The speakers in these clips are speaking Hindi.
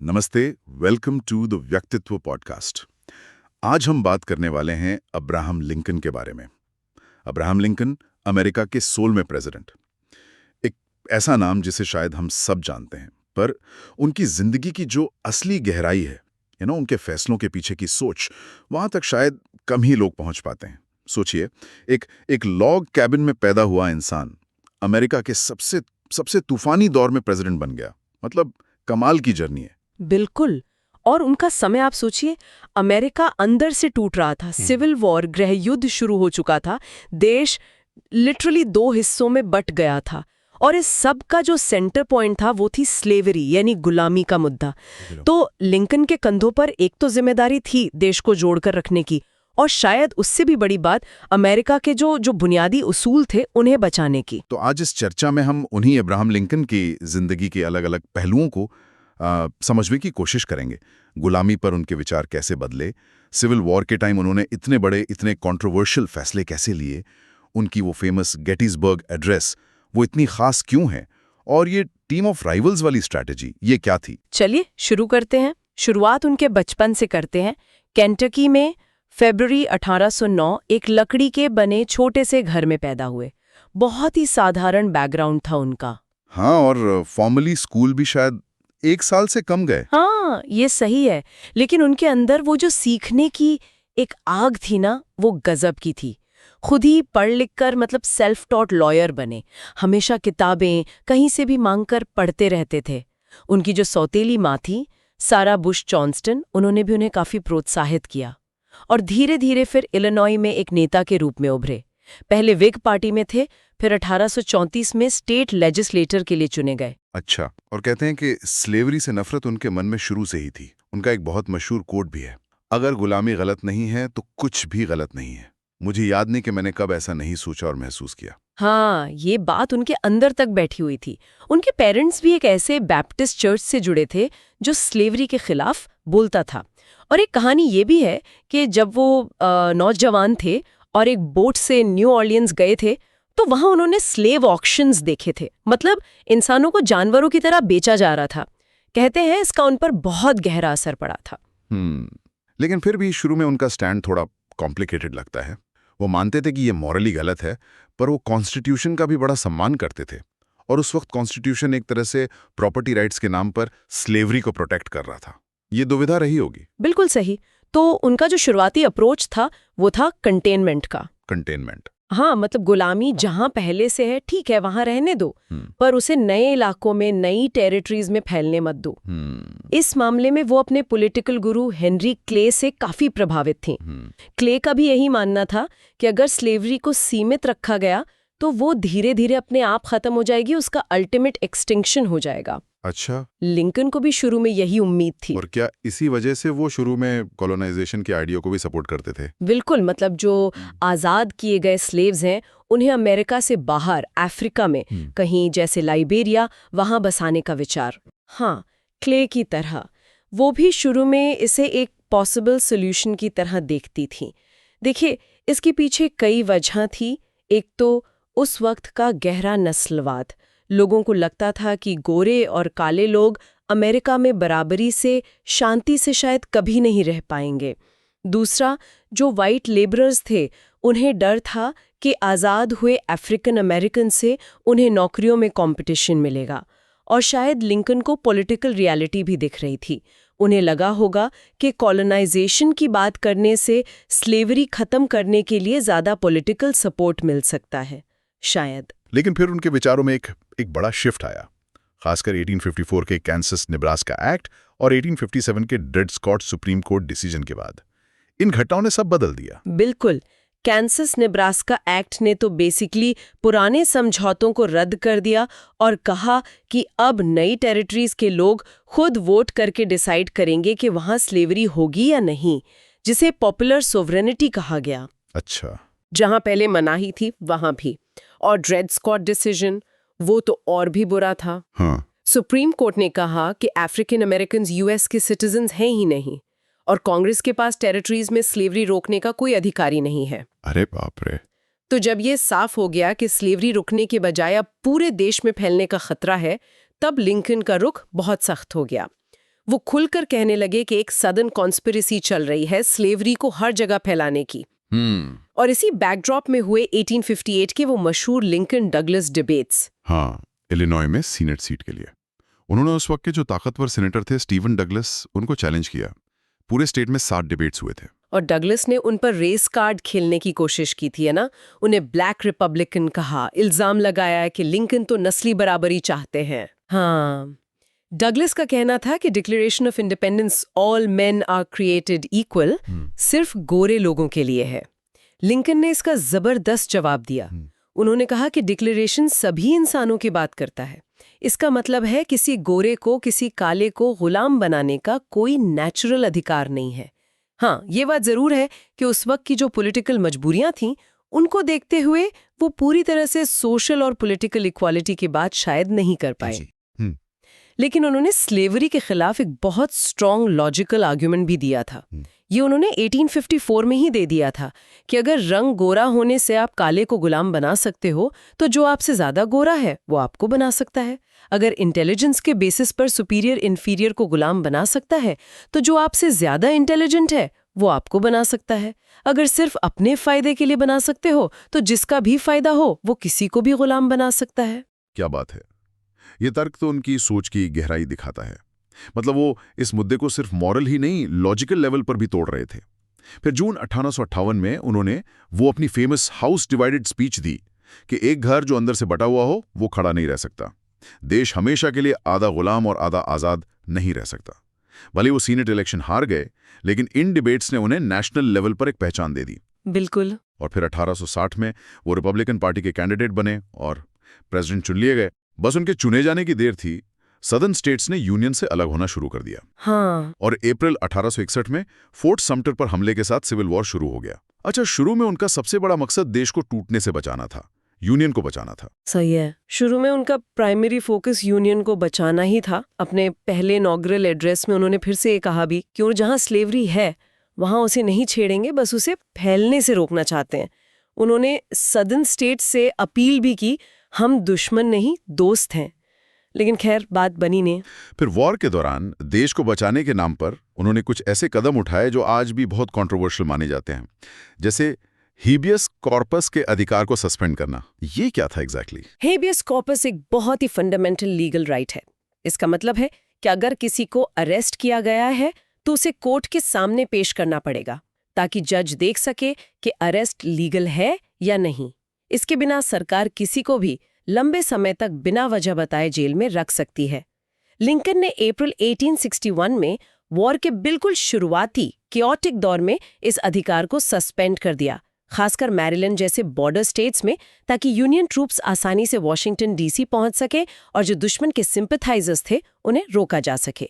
नमस्ते, वेलकम टू द व्यक्तित्व पॉडकास्ट। आज हम बात करने वाले हैं अब्राहम लिंकन के बारे में। अब्राहम लिंकन, अमेरिका के 16वें प्रेसिडेंट। एक ऐसा नाम जिसे शायद हम सब जानते हैं, पर उनकी जिंदगी की जो असली गहराई है, उनके फैसलों के पीछे की सोच, वहां तक शायद कम ही लोग पहुंच पाते हैं। सोचिए, एक लॉग कैबिन में पैदा हुआ इंसान अमेरिका के सबसे तूफानी दौर में प्रेसिडेंट बन गया। मतलब कमाल की जर्नी है। बिल्कुल। और उनका समय आप सोचिए, अमेरिका अंदर से टूट रहा था, सिविल वॉर, गृह युद्ध शुरू हो चुका था, देश लिटरली 2 हिस्सों में बट गया था। और इस सब का जो सेंटर पॉइंट था वो थी स्लेवरी, यानी गुलामी का मुद्दा। तो लिंकन के कंधों पर एक तो जिम्मेदारी थी देश को जोड़कर रखने की, और शायद उससे भी बड़ी बात अमेरिका के जो बुनियादी उसूल थे उन्हें बचाने की। तो आज इस चर्चा में हम उन्हीं अब्राहम लिंकन की जिंदगी के अलग अलग पहलुओं को समझने की कोशिश करेंगे। गुलामी पर उनके विचार कैसे बदले, सिविल वॉर के टाइम उन्होंने इतने कंट्रोवर्शियल फैसले कैसे लिए, उनकी वो फेमस गेटिसबर्ग एड्रेस वो इतनी खास क्यों है, और ये टीम ऑफ राइवल्स वाली स्ट्रैटेजी ये क्या थी। चलिए शुरू करते हैं। शुरुआत उनके बचपन से करते हैं। केंटकी में फरवरी 1809 एक लकड़ी के बने छोटे से घर में पैदा हुए। बहुत ही साधारण बैकग्राउंड था उनका। हाँ, और फॉर्मली स्कूल भी शायद 1 साल से कम गए। हाँ, ये सही है। लेकिन उनके अंदर वो जो सीखने की एक आग थी ना, वो गजब की थी। खुद ही पढ़ लिख कर, मतलब सेल्फ टॉट लॉयर बने। हमेशा किताबें कहीं से भी मांगकर पढ़ते रहते थे। उनकी जो सौतेली माँ थी, सारा बुश जॉन्स्टन, उन्होंने भी उन्हें काफी प्रोत्साहित किया। और धीरे धीरे फिर इलिनॉय में एक नेता के रूप में उभरे। पहले विग पार्टी में थे, फिर 1834 में स्टेट लेजिस्लेटर के लिए चुने गए। अच्छा, और कहते हैं कि स्लेवरी से नफरत उनके मन में शुरू से ही थी। उनका एक बहुत मशहूर कोट भी है, अगर गुलामी गलत नहीं है तो कुछ भी गलत नहीं है। मुझे याद नहीं कि मैंने कब ऐसा नहीं सोचा और महसूस किया। हाँ, ये बात उनके अंदर तक बैठी हुई थी। उनके पेरेंट्स भी एक ऐसे बैप्टिस्ट चर्च से जुड़े थे जो स्लेवरी के खिलाफ बोलता था। और एक कहानी ये भी है कि जब वो नौजवान थे और एक बोट से न्यू ऑर्लियंस गए थे, तो वहां उन्होंने स्लेव ऑक्शंस देखे थे। मतलब इंसानों को जानवरों की तरह बेचा जा रहा था। कहते हैं इसका उन पर बहुत गहरा असर पड़ा था। लेकिन फिर भी शुरू में उनका स्टैंड थोड़ा कॉम्प्लिकेटेड लगता है। वो मानते थे कि ये मॉरली गलत है, पर वो कॉन्स्टिट्यूशन का भी बड़ा सम्मान करते थे। और उस वक्त कॉन्स्टिट्यूशन एक तरह से प्रॉपर्टी राइट्स के नाम पर स्लेवरी को प्रोटेक्ट कर रहा था। ये दुविधा रही होगी। बिल्कुल सही। तो उनका जो शुरुआती अप्रोच था वो था कंटेनमेंट का। कंटेनमेंट, हाँ, मतलब गुलामी जहां पहले से है ठीक है, वहां रहने दो, पर उसे नए इलाकों में, नई टेरिटरीज में फैलने मत दो। इस मामले में वो अपने पॉलिटिकल गुरु हेनरी क्ले से काफी प्रभावित थी। क्ले का भी यही मानना था कि अगर स्लेवरी को सीमित रखा गया तो वो धीरे धीरे अपने आप खत्म हो जाएगी, उसका अल्टीमेट एक्सटिंक्शन हो जाएगा। अच्छा, लिंकन को भी शुरू में यही उम्मीद थी। और क्या इसी वजह से वो शुरू में कॉलोनाइजेशन के आइडिया को भी सपोर्ट करते थे? बिल्कुल। मतलब जो आजाद किए गए स्लेव्स हैं उन्हें अमेरिका से बाहर अफ्रीका में कहीं, जैसे लाइबेरिया, वहां बसाने का विचार। हाँ, क्ले की तरह वो भी शुरू में इसे एक पॉसिबल सोल्यूशन की तरह देखती थी। देखिए, इसके पीछे कई वजह थी। एक तो उस वक्त का गहरा नस्लवाद। लोगों को लगता था कि गोरे और काले लोग अमेरिका में बराबरी से, शांति से शायद कभी नहीं रह पाएंगे। दूसरा, जो वाइट लेबरर्स थे, उन्हें डर था कि आज़ाद हुए अफ्रीकन अमेरिकन से उन्हें नौकरियों में कंपटीशन मिलेगा। और शायद लिंकन को पॉलिटिकल रियलिटी भी दिख रही थी। उन्हें लगा होगा कि कॉलोनाइजेशन की बात करने से स्लेवरी खत्म करने के लिए ज़्यादा पॉलिटिकल सपोर्ट मिल सकता है शायद। लेकिन फिर उनके विचारों में एक बड़ा शिफ्ट आया, खासकर 1854 के कैंसस नेब्रास्का एक्ट और 1857 के Dred Scott Supreme Court decision के बाद। इन घटनाओं ने सब बदल दिया। बिल्कुल। कैंसस नेब्रास्का एक्ट ने तो बेसिकली पुराने समझौतों को रद्द कर दिया और कहा कि अब नई टेरिटरीज के लोग खुद वोट करके डिसाइड करेंगे कि वहां स्लेवरी होगी या नहीं, जिसे पॉपुलर सोवरेनिटी कहा गया। अच्छा, जहां पहले मनाही थी वहां भी। और ड्रेड स्कॉट डिसीजन, वो तो और भी बुरा था। हाँ। सुप्रीम कोर्ट ने कहा कि अफ्रीकन अमेरिकन यूएस के सिटीजन्स हैं ही नहीं, और कांग्रेस के पास टेरिटरीज में स्लेवरी रोकने का कोई अधिकार ही नहीं है। अरे बाप रे। तो जब ये साफ हो गया कि स्लेवरी रुकने के बजाय अब पूरे देश में फैलने का खतरा है, तब लिंकन का रुख बहुत सख्त हो गया। वो खुलकर कहने लगे कि एक सदर्न कॉन्स्पिरेसी चल रही है स्लेवरी को हर जगह फैलाने की। और इसी बैकड्रॉप में हुए 1858 के वो मशहूर लिंकन डगलस डिबेट्स। हाँ, इलिनॉय में सीनेट सीट के लिए उन्होंने उस वक्त के जो ताकतवर सेनेटर थे स्टीवन डगलस, उनको चैलेंज किया। पूरे स्टेट में 7 डिबेट्स हुए थे। और डगलस ने उन पर रेस कार्ड खेलने की कोशिश की थी, है ना। उन्हें ब्लैक रिपब्लिकन कहा, इल्जाम लगाया कि लिंकन तो नस्ली बराबरी चाहते हैं। हाँ, डगलस का कहना था कि declaration of independence all men are created equal सिर्फ गोरे लोगों के लिए है। लिंकन ने इसका जबरदस्त जवाब दिया। उन्होंने कहा कि डिक्लेरेशन सभी इंसानों की बात करता है। इसका मतलब है किसी गोरे को किसी काले को गुलाम बनाने का कोई नेचुरल अधिकार नहीं है। हाँ, ये बात जरूर है कि उस वक्त की जो पॉलिटिकल मजबूरियां थीं, उनको देखते हुए वो पूरी तरह से सोशल और पॉलिटिकल इक्वालिटी की बात शायद नहीं कर पाए। लेकिन उन्होंने स्लेवरी के खिलाफ एक बहुत स्ट्रॉन्ग लॉजिकल आर्ग्यूमेंट भी दिया था। ये उन्होंने 1854 में ही दे दिया था कि अगर रंग गोरा होने से आप काले को गुलाम बना सकते हो, तो जो आपसे ज्यादा गोरा है वो आपको बना सकता है। अगर इंटेलिजेंस के बेसिस पर सुपीरियर इंफीरियर को गुलाम बना सकता है, तो जो आपसे ज्यादा इंटेलिजेंट है वो आपको बना सकता है। अगर सिर्फ अपने फायदे के लिए बना सकते हो, तो जिसका भी फायदा हो वो किसी को भी गुलाम बना सकता है। क्या बात है। ये तर्क तो उनकी सोच की गहराई दिखाता है। मतलब वो इस मुद्दे को सिर्फ मॉरल ही नहीं, लॉजिकल लेवल पर भी तोड़ रहे थे। फिर जून 1858 में उन्होंने वो अपनी फेमस हाउस डिवाइडेड स्पीच दी कि एक घर जो अंदर से बटा हुआ हो वो खड़ा नहीं रह सकता। देश हमेशा के लिए आधा गुलाम और आधा आजाद नहीं रह सकता। भले वो सीनेट इलेक्शन हार गए, लेकिन इन डिबेट्स ने उन्हें नेशनल लेवल पर एक पहचान दे दी। बिल्कुल। और फिर 1860 में वो रिपब्लिकन पार्टी के कैंडिडेट बने और प्रेसिडेंट चुन लिए गए। बस उनके चुने जाने की देर थी, सदर्न स्टेट्स ने यूनियन से अलग होना शुरू कर दिया। हाँ। और अप्रैल 1861 में फोर्ट समटर पर हमले के साथ सिविल वॉर शुरू हो गया। अच्छा, शुरू में उनका सबसे बड़ा मकसद देश को टूटने से बचाना था, यूनियन को बचाना था। सही है। शुरू में उनका प्राइमरी फोकस यूनियन को बचाना ही था। अपने पहले इनॉग्रल एड्रेस में उन्होंने फिर से ये कहा भी कि जहां स्लेवरी है वहां उसे नहीं छेड़ेंगे, बस उसे फैलने से रोकना चाहते हैं। उन्होंने सदर्न स्टेट्स से अपील भी की, हम दुश्मन नहीं दोस्त हैं। लेकिन खैर बात बनी नहीं। फिर वॉर के दौरान देश को बचाने के नाम पर उन्होंने कुछ ऐसे कदम उठाए जो आज भी बहुत कंट्रोवर्शियल माने जाते हैं, जैसे हेबियस कॉर्पस के अधिकार को सस्पेंड करना। ये क्या था एग्जैक्टली? हेबियस कॉर्पस एक बहुत ही फंडामेंटल लीगल राइट है। इसका मतलब है कि अगर किसी को अरेस्ट किया गया है तो उसे कोर्ट के सामने पेश करना पड़ेगा, ताकि जज देख सके कि अरेस्ट लीगल है या नहीं। इसके बिना सरकार किसी को भी लंबे समय तक बिना वजह बताए जेल में रख सकती है। लिंकन ने अप्रैल 1861 में वॉर के बिल्कुल शुरुआती कियोटिक दौर में इस अधिकार को सस्पेंड कर दिया, खासकर मैरीलैंड जैसे बॉर्डर स्टेट्स में, ताकि यूनियन ट्रूप्स आसानी से वॉशिंगटन डीसी पहुंच सके और जो दुश्मन के सिंपैथाइजर्स थे उन्हें रोका जा सके।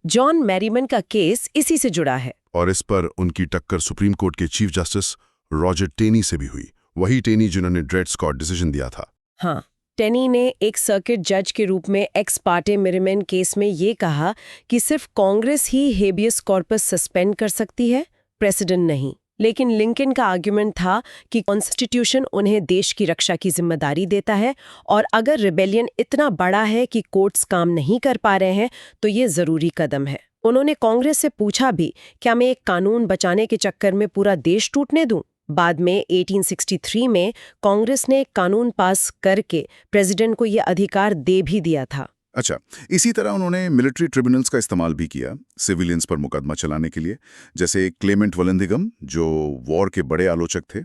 जॉन मैरीमन का केस इसी से जुड़ा है। और इस पर उनकी टक्कर सुप्रीम कोर्ट के चीफ जस्टिस रॉजर टेनी से भी हुई। वही टेनी जिन्होंने ड्रेड स्कॉट डिसीजन दिया था। हाँ, टेनी ने एक सर्किट जज के रूप में एक्स पार्टे मेरीमन केस में ये कहा कि सिर्फ कांग्रेस ही हेबियस कॉर्पस सस्पेंड कर सकती है, प्रेसिडेंट नहीं। लेकिन लिंकन का आर्ग्यूमेंट था कि कॉन्स्टिट्यूशन उन्हें देश की रक्षा की जिम्मेदारी देता है, और अगर रिबेलियन इतना बड़ा है कि कोर्ट्स काम नहीं कर पा रहे हैं तो ये जरूरी कदम है। उन्होंने कांग्रेस से पूछा भी, क्या मैं एक कानून बचाने के चक्कर में पूरा देश टूटने दूं? बाद में 1863 में कांग्रेस ने एक कानून पास करके प्रेसिडेंट को यह अधिकार दे भी दिया था। अच्छा, इसी तरह उन्होंने मिलिट्री ट्रिब्यूनल्स का इस्तेमाल भी किया सिविलियंस पर मुकदमा चलाने के लिए, जैसे क्लेमेंट वलंदिगम जो वॉर के बड़े आलोचक थे।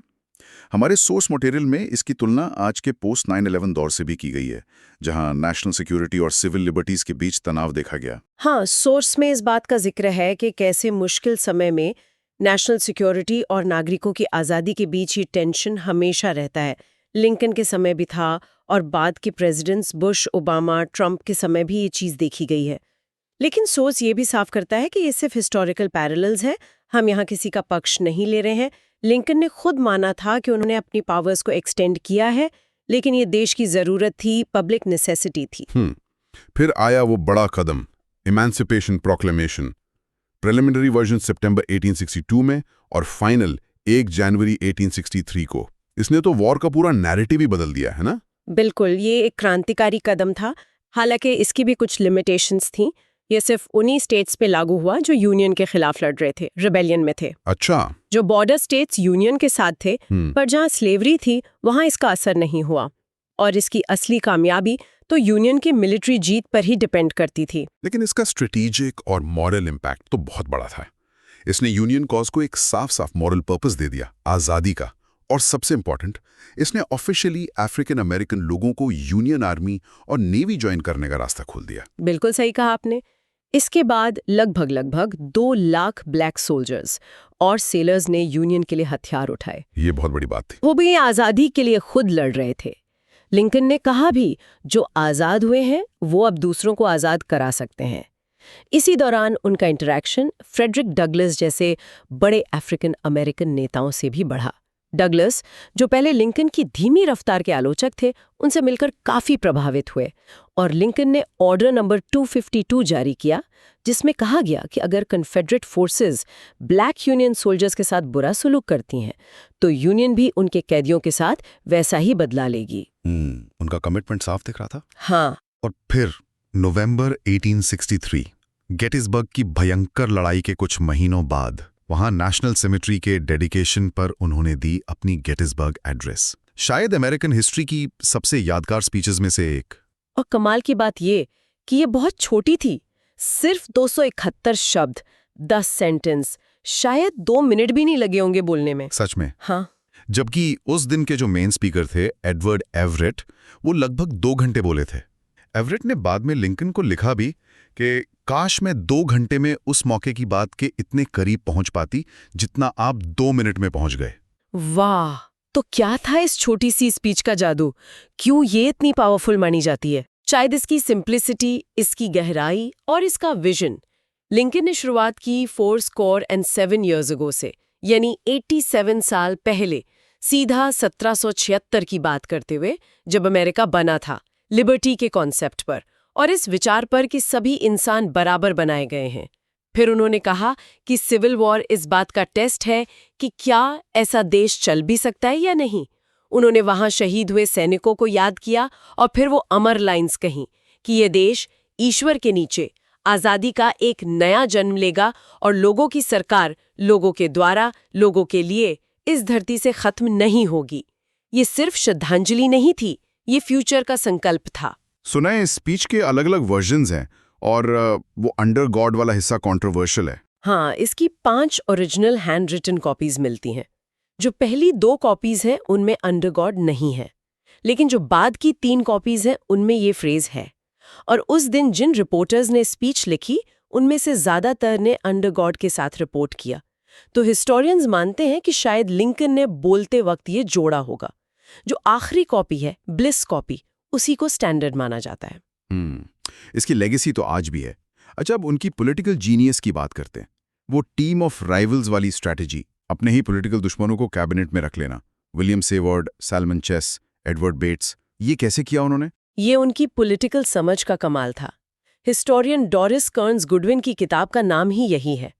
हमारे सोर्स मटेरियल में इसकी तुलना आज के पोस्ट 9/11 दौर से भी की गई है, जहां नेशनल सिक्योरिटी और सिविल लिबर्टीज के बीच तनाव देखा गया। हाँ, सोर्स में इस बात का जिक्र है कि कैसे मुश्किल समय में नेशनल सिक्योरिटी और नागरिकों की आज़ादी के बीच ये टेंशन हमेशा रहता है। लिंकन के समय भी था और बाद के प्रेसिडेंट्स बुश, ओबामा, ट्रंप के समय भी ये चीज़ देखी गई है। लेकिन सोर्स ये भी साफ करता है कि ये सिर्फ हिस्टोरिकल पैरेलल्स हैं, हम यहाँ किसी का पक्ष नहीं ले रहे हैं। लिंकन ने खुद माना था कि उन्होंने अपनी पावर्स को एक्सटेंड किया है, लेकिन ये देश की ज़रूरत थी, पब्लिक नेसेसिटी थी। फिर आया वो बड़ा कदम, इमेंसिपेशन प्रोक्लेमेशन। प्रिलिमिनरी वर्जन सितंबर 1862 में और फाइनल 1 जनवरी 1863 को। इसने तो वॉर का पूरा नैरेटिव ही बदल दिया है ना? बिल्कुल, ये एक क्रांतिकारी कदम था। हालांकि इसकी भी कुछ लिमिटेशंस थीं। ये सिर्फ उन्हीं स्टेट्स पे लागू हुआ जो यूनियन के खिलाफ लड़ रहे थे, रिबेलियन में थे। अच्छा। जो बॉर्डर स्टेट्स यूनियन के साथ थे, पर जहां स्लेवरी थी वहां इसका असर नहीं हुआ। और इसकी असली कामयाबी तो यूनियन की मिलिट्री जीत पर ही डिपेंड करती थी। लेकिन इसका स्ट्रेटेजिक और मॉरल इम्पैक्ट तो बहुत बड़ा था। इसने यूनियन कॉज को एक साफ साफ मॉरल पर्पस दे दिया, आज़ादी का। और सबसे इंपॉर्टेंट, इसने ऑफिशियली अफ्रीकन अमेरिकन लोगों को यूनियन आर्मी और नेवी ज्वाइन करने का रास्ता खोल दिया। बिल्कुल सही कहा आपने। इसके बाद लगभग 2 लाख ब्लैक सोल्जर्स और सेलर्स ने यूनियन के लिए हथियार उठाए। ये बहुत बड़ी बात थी। वो भी आज़ादी के लिए खुद लड़ रहे थे। लिंकन ने कहा भी, जो आज़ाद हुए हैं वो अब दूसरों को आज़ाद करा सकते हैं। इसी दौरान उनका इंटरैक्शन फ्रेडरिक डगलस जैसे बड़े अफ्रीकन अमेरिकन नेताओं से भी बढ़ा। डगलस, जो पहले लिंकन की धीमी रफ्तार के आलोचक थे, उनसे मिलकर काफी प्रभावित हुए और लिंकन ने ऑर्डर नंबर 252 जारी किया, जिसमें कहा गया कि अगर confederate forces black union soldiers के साथ बुरा सलूक करती हैं तो यूनियन भी उनके कैदियों के साथ वैसा ही बदला लेगी। उनका कमिटमेंट साफ दिख रहा था। हाँ। और फिर नवंबर 1863, गेटिसबर्ग की भयंकर लड़ाई के कुछ महीनों बाद वहां नेशनल सिमेट्री के डेडिकेशन पर उन्होंने दी अपनी गेटिसबर्ग एड्रेस, शायद अमेरिकन हिस्ट्री की सबसे यादगार स्पीचेस में से एक। और कमाल की बात ये कि ये बहुत छोटी थी, सिर्फ 271 शब्द, 10 सेंटेंस, शायद 2 मिनट भी नहीं लगे होंगे बोलने में। सच में। हाँ। जबकि उस दिन के जो मेन स्पीकर थे, एडवर्ड एवरेट, वो लगभग 2 घंटे बोले थे। एवरेट ने बाद में लिंकन को लिखा भी कि काश मैं 2 घंटे में उस मौके की बात के इतने करीब पहुंच पाती जितना आप 2 मिनट में पहुंच गए। वाह, तो क्या था इस छोटी सी स्पीच का जादू? क्यों ये इतनी पावरफुल मानी जाती है? शायद इसकी सिंप्लिसिटी, इसकी गहराई और इसका विजन। लिंकन ने शुरुआत की 407 years ago से, यानी 87 साल पहले, सीधा 1776 की बात करते हुए, जब अमेरिका बना था, लिबर्टी के कॉन्सेप्ट पर और इस विचार पर कि सभी इंसान बराबर बनाए गए हैं। फिर उन्होंने कहा कि सिविल वॉर इस बात का टेस्ट है कि क्या ऐसा देश चल भी सकता है या नहीं। उन्होंने वहां शहीद हुए सैनिकों को याद किया और फिर वो अमर लाइंस कहीं कि ये देश ईश्वर के नीचे आज़ादी का एक नया जन्म लेगा और लोगों की सरकार लोगों के द्वारा, लोगों के लिए इस धरती से खत्म नहीं होगी। ये सिर्फ श्रद्धांजलि नहीं थी, ये फ्यूचर का संकल्प था। सुना है इस स्पीच के अलग-अलग वर्जन्स हैं और वो अंडर गॉड वाला हिस्सा कंट्रोवर्शियल है। हाँ, इसकी 5 ओरिजिनल हैंड रिटन कॉपीज मिलती हैं। जो पहली 2 कॉपीज हैं उनमें अंडर गॉड नहीं है, लेकिन जो बाद की 3 कॉपीज हैं उनमें ये फ्रेज है। और उस दिन जिन रिपोर्टर्स ने स्पीच लिखी उनमें से ज्यादातर ने अंडर गॉड के साथ रिपोर्ट किया। तो हिस्टोरियंस मानते हैं कि शायद लिंकन ने बोलते वक्त ये जोड़ा होगा। जो आखिरी कॉपी है, ब्लिस कॉपी, उसी को स्टैंडर्ड माना जाता है। इसकी लेगेसी तो आज भी है। अच्छा, अब उनकी पॉलिटिकल जीनियस की बात करते हैं। वो टीम ऑफ राइवल्स वाली स्ट्रैटेजी, अपने ही पॉलिटिकल दुश्मनों को कैबिनेट में रख लेना, William Seward, Salmon Chase, Edward Bates, ये कैसे किया उन्होंने? ये उनकी पॉलिटिकल समझ का कमाल था। हिस्टोरियन डोरिस कर्न्स गुडविन की किताब का नाम ही यही है।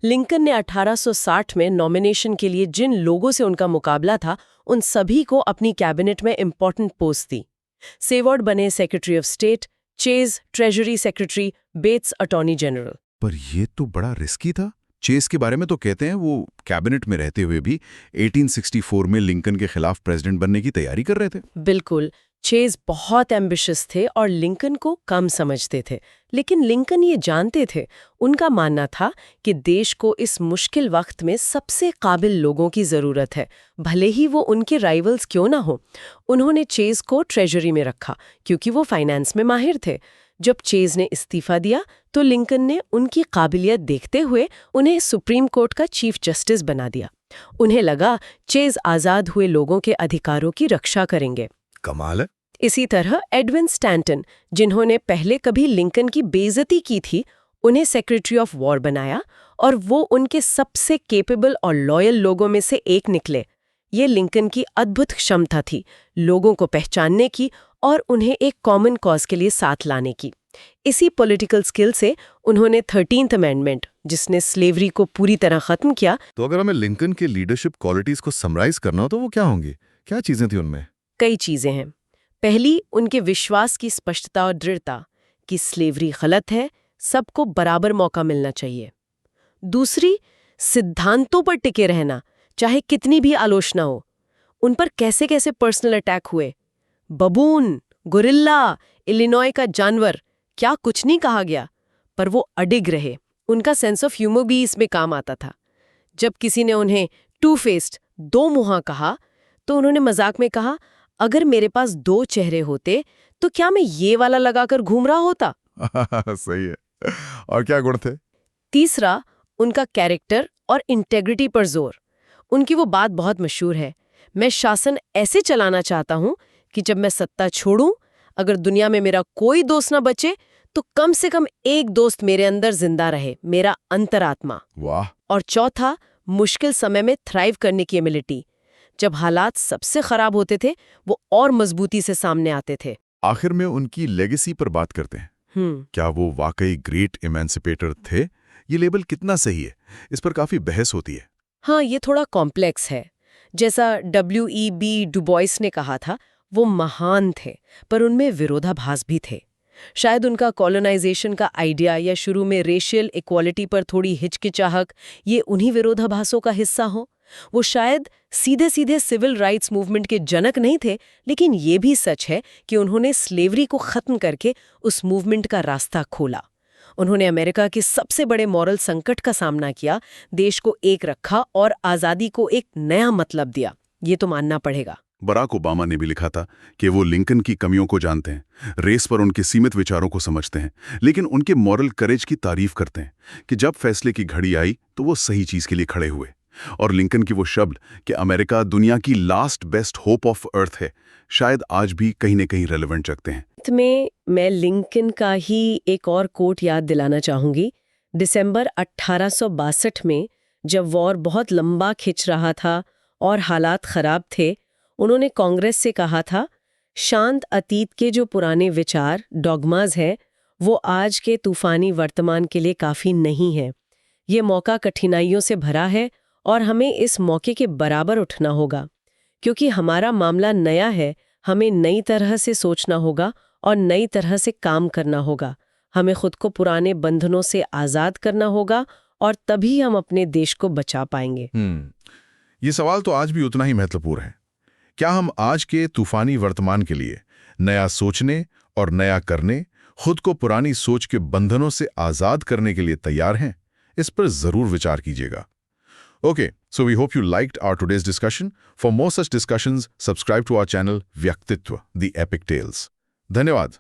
लिंकन ने 1860 में नॉमिनेशन के लिए जिन लोगों से उनका मुकाबला था, उन सभी को अपनी कैबिनेट में इंपॉर्टेंट पोस्ट दी। सेवर्ड बने secretary of state, Chase treasury secretary, Bates attorney general. पर ये तो बड़ा रिस्की था। चेस के बारे में तो कहते हैं वो कैबिनेट में रहते हुए भी 1864 में लिंकन के खिलाफ प्रेसिडेंट बनने की तैयारी कर रहे थे। बिल्कुल, चेज बहुत एम्बिशियस थे और लिंकन को कम समझते थे, लेकिन लिंकन ये जानते थे, उनका मानना था कि देश को इस मुश्किल वक्त में सबसे काबिल लोगों की जरूरत है, भले ही वो उनके राइवल्स क्यों ना हो। उन्होंने चेज को ट्रेजरी में रखा क्योंकि वो फाइनेंस में माहिर थे। जब चेज ने इस्तीफा दिया तो लिंकन ने उनकी काबिलियत देखते हुए उन्हें सुप्रीम कोर्ट का चीफ जस्टिस बना दिया। उन्हें लगा चेज आजाद हुए लोगों के अधिकारों की रक्षा करेंगे। कमाल है। इसी तरह एडविन स्टैंटन, जिन्होंने पहले कभी लिंकन की बेइज्जती की थी, उन्हें सेक्रेटरी ऑफ वॉर बनाया और वो उनके सबसे केपेबल और लॉयल लोगों में से एक निकले। ये लिंकन की अद्भुत क्षमता थी, लोगों को पहचानने की और उन्हें एक कॉमन कॉज के लिए साथ लाने की। इसी पॉलिटिकल स्किल से उन्होंने 13th अमेंडमेंट, जिसने स्लेवरी को पूरी तरह खत्म किया। तो अगर हमें लिंकन के लीडरशिप क्वालिटीज को समराइज करना हो तो वो क्या होंगी? क्या चीजें थी उनमें? कई चीजें हैं। पहली, उनके विश्वास की स्पष्टता और दृढ़ता कि स्लेवरी गलत है, सबको बराबर मौका मिलना चाहिए। दूसरी, सिद्धांतों पर टिके रहना, चाहे कितनी भी आलोचना हो। उन पर कैसे कैसे पर्सनल अटैक हुए, बबून, गोरिल्ला, इलिनॉय का जानवर, क्या कुछ नहीं कहा गया, पर वो अडिग रहे। उनका सेंस ऑफ ह्यूमर भी इसमें काम आता था। जब किसी ने उन्हें टू फेस्ड, दो मुंहा कहा, तो उन्होंने मजाक में कहा, अगर मेरे पास दो चेहरे होते तो क्या मैं ये वाला लगाकर घूम रहा होता। सही है। और क्या गुण थे? तीसरा, उनका कैरेक्टर और इंटेग्रिटी पर जोर। उनकी वो बात बहुत मशहूर है, मैं शासन ऐसे चलाना चाहता हूं कि जब मैं सत्ता छोड़ूं, अगर दुनिया में मेरा कोई दोस्त ना बचे तो कम से कम एक दोस्त मेरे अंदर जिंदा रहे, मेरा अंतरात्मा। वाह। और चौथा, मुश्किल समय में थ्राइव करने की एबिलिटी। जब हालात सबसे खराब होते थे, वो और मजबूती से सामने आते थे। आखिर में उनकी लेगेसी पर बात करते हैं। क्या वो वाकई ग्रेट इमेंसिपेटर थे? ये लेबल कितना सही है, इस पर काफी बहस होती है। हाँ, ये थोड़ा कॉम्प्लेक्स है। जैसा W.E.B. डुबॉइस ने कहा था, वो महान थे, पर उनमें विरोधाभास भी थे। शायद उनका कॉलोनाइजेशन का आइडिया या शुरू में रेशियल इक्वालिटी पर थोड़ी हिचकिचाहट, ये उन्हीं विरोधाभासों का हिस्सा हो। वो शायद सीधे सीधे सिविल राइट्स मूवमेंट के जनक नहीं थे, लेकिन ये भी सच है कि उन्होंने स्लेवरी को खत्म करके उस मूवमेंट का रास्ता खोला। उन्होंने अमेरिका के सबसे बड़े मॉरल संकट का सामना किया, देश को एक रखा और आज़ादी को एक नया मतलब दिया। ये तो मानना पड़ेगा। बराक ओबामा ने भी लिखा था कि वो लिंकन की कमियों को जानते हैं, रेस पर उनके सीमित विचारों को समझते हैं, लेकिन उनके मॉरल करेज की तारीफ करते हैं कि जब फैसले की घड़ी आई तो वो सही चीज के लिए खड़े हुए। और लिंकन की वो शब्द कि अमेरिका दुनिया की last best hope of earth है, शायद आज भी कहीं न कहीं रेलेवेंट रखते हैं। में मैं लिंकन का ही एक और कोट याद दिलाना चाहूंगी। दिसंबर 1862 में जब वॉर बहुत लंबा खिंच रहा था और हालात खराब थे, उन्होंने कांग्रेस से कहा था, शांत अतीत के जो पुराने विचार डॉगमाज हैं, वो आज के तूफानी वर्तमान के लिए काफी नहीं है। ये मौका कठिनाइयों से भरा है और हमें इस मौके के बराबर उठना होगा। क्योंकि हमारा मामला नया है, हमें नई तरह से सोचना होगा और नई तरह से काम करना होगा। हमें खुद को पुराने बंधनों से आज़ाद करना होगा और तभी हम अपने देश को बचा पाएंगे। ये सवाल तो आज भी उतना ही महत्वपूर्ण है। क्या हम आज के तूफानी वर्तमान के लिए नया सोचने और नया करने, खुद को पुरानी सोच के बंधनों से आज़ाद करने के लिए तैयार हैं? इस पर जरूर विचार कीजिएगा। Okay, so we hope you liked our today's discussion. For more such discussions, subscribe to our channel Vyaktitva, The Epic Tales. धन्यवाद।